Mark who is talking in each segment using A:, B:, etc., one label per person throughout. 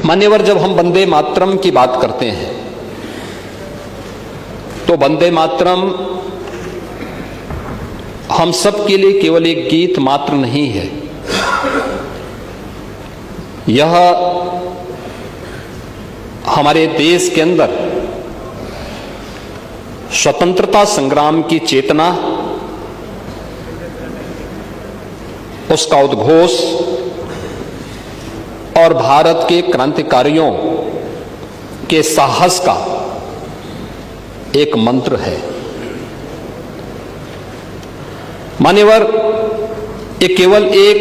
A: मान्यवर, जब हम वंदे मातरम की बात करते हैं तो वंदे मातरम हम सब के लिए केवल एक गीत मात्र नहीं है। यह हमारे देश के अंदर स्वतंत्रता संग्राम की चेतना, उसका उद्घोष और भारत के क्रांतिकारियों के साहस का एक मंत्र है। मान्यवर, ये केवल एक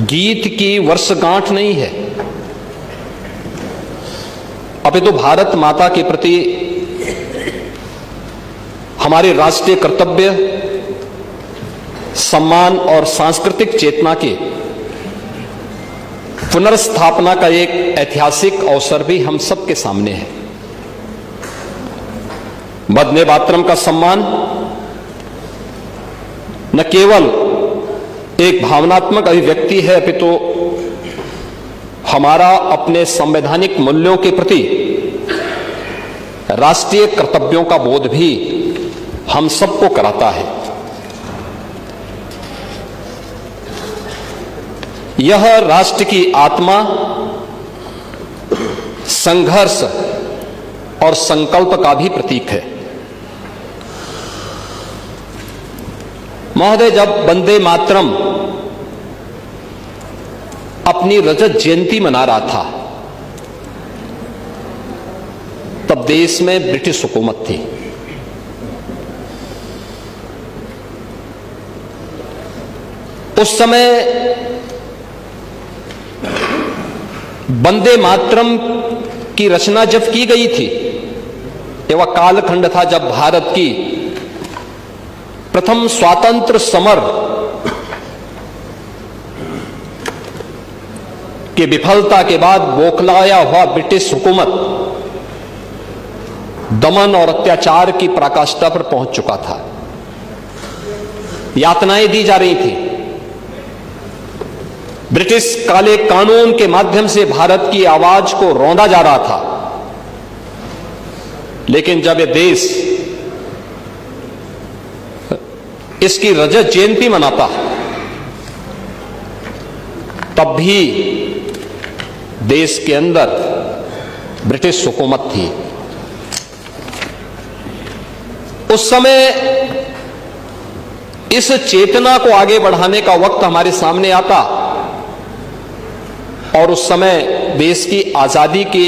A: गीत की वर्षगांठ नहीं है, अपितु भारत माता के प्रति हमारे राष्ट्रीय कर्तव्य, सम्मान और सांस्कृतिक चेतना के पुनर्स्थापना का एक ऐतिहासिक अवसर भी हम सबके सामने है। वंदे मातरम का सम्मान न केवल एक भावनात्मक अभिव्यक्ति है, अपितु हमारा अपने संवैधानिक मूल्यों के प्रति राष्ट्रीय कर्तव्यों का बोध भी हम सबको कराता है। यह राष्ट्र की आत्मा, संघर्ष और संकल्प का भी प्रतीक है। महोदय, जब वंदे मातरम अपनी रजत जयंती मना रहा था तब देश में ब्रिटिश हुकूमत थी। उस समय वंदे मातरम की रचना जब की गई थी, वह कालखंड था जब भारत की प्रथम स्वातंत्र समर की विफलता के बाद बौखलाया हुआ ब्रिटिश हुकूमत दमन और अत्याचार की पराकाष्ठा पर पहुंच चुका था। यातनाएं दी जा रही थी। ब्रिटिश काले कानून के माध्यम से भारत की आवाज को रौंदा जा रहा था। लेकिन जब यह देश इसकी रजत जयंती मनाता तब भी देश के अंदर ब्रिटिश हुकूमत थी। उस समय इस चेतना को आगे बढ़ाने का वक्त हमारे सामने आता और उस समय देश की आजादी के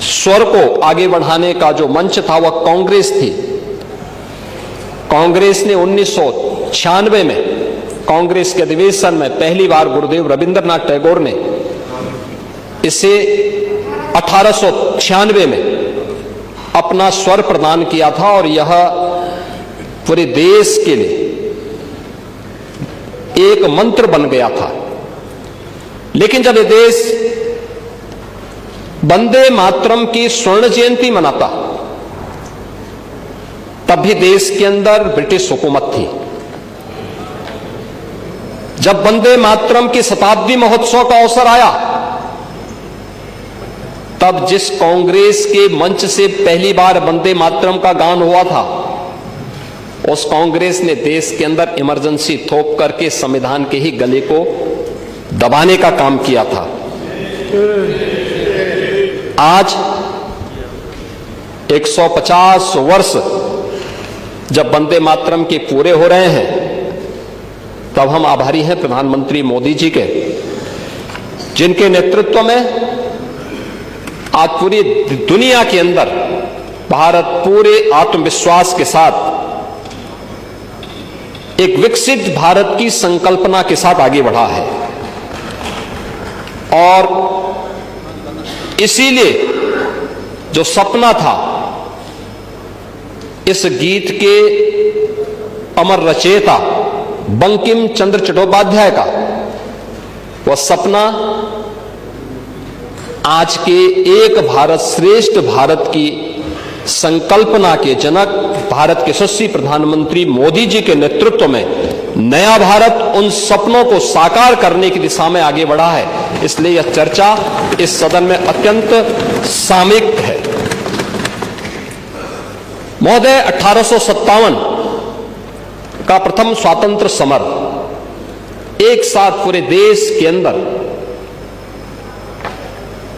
A: स्वर को आगे बढ़ाने का जो मंच था वह कांग्रेस थी। कांग्रेस ने 1996 में कांग्रेस के अधिवेशन में पहली बार गुरुदेव रविंद्रनाथ टैगोर ने इसे 1896 में अपना स्वर प्रदान किया था और यह पूरे देश के लिए एक मंत्र बन गया था। लेकिन जब यह देश वंदे मातरम की स्वर्ण जयंती मनाता तब भी देश के अंदर ब्रिटिश हुकूमत थी। जब वंदे मातरम की शताब्दी महोत्सव का अवसर आया तब जिस कांग्रेस के मंच से पहली बार वंदे मातरम का गान हुआ था, उस कांग्रेस ने देश के अंदर इमरजेंसी थोप करके संविधान के ही गले को दबाने का काम किया था। आज 150 वर्ष जब वंदे मातरम के पूरे हो रहे हैं तब हम आभारी हैं प्रधानमंत्री मोदी जी के, जिनके नेतृत्व में आज पूरी दुनिया के अंदर भारत पूरे आत्मविश्वास के साथ एक विकसित भारत की संकल्पना के साथ आगे बढ़ा है। और इसीलिए जो सपना था इस गीत के अमर रचयिता बंकिम चंद्र चट्टोपाध्याय का, वह सपना आज के एक भारत श्रेष्ठ भारत की संकल्पना के जनक भारत के यशस्वी प्रधानमंत्री मोदी जी के नेतृत्व में नया भारत उन सपनों को साकार करने की दिशा में आगे बढ़ा है। इसलिए यह चर्चा इस सदन में अत्यंत सामयिक है। महोदय, 1857 का प्रथम स्वातंत्र समर एक साथ पूरे देश के अंदर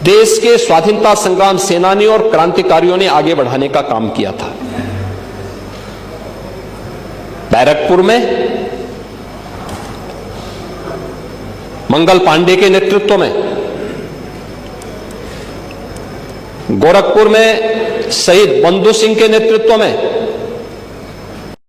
A: देश के स्वाधीनता संग्राम सेनानियों और क्रांतिकारियों ने आगे बढ़ाने का काम किया था। बैरकपुर में मंगल पांडे के नेतृत्व में, गोरखपुर में शहीद बंधु सिंह के नेतृत्व में,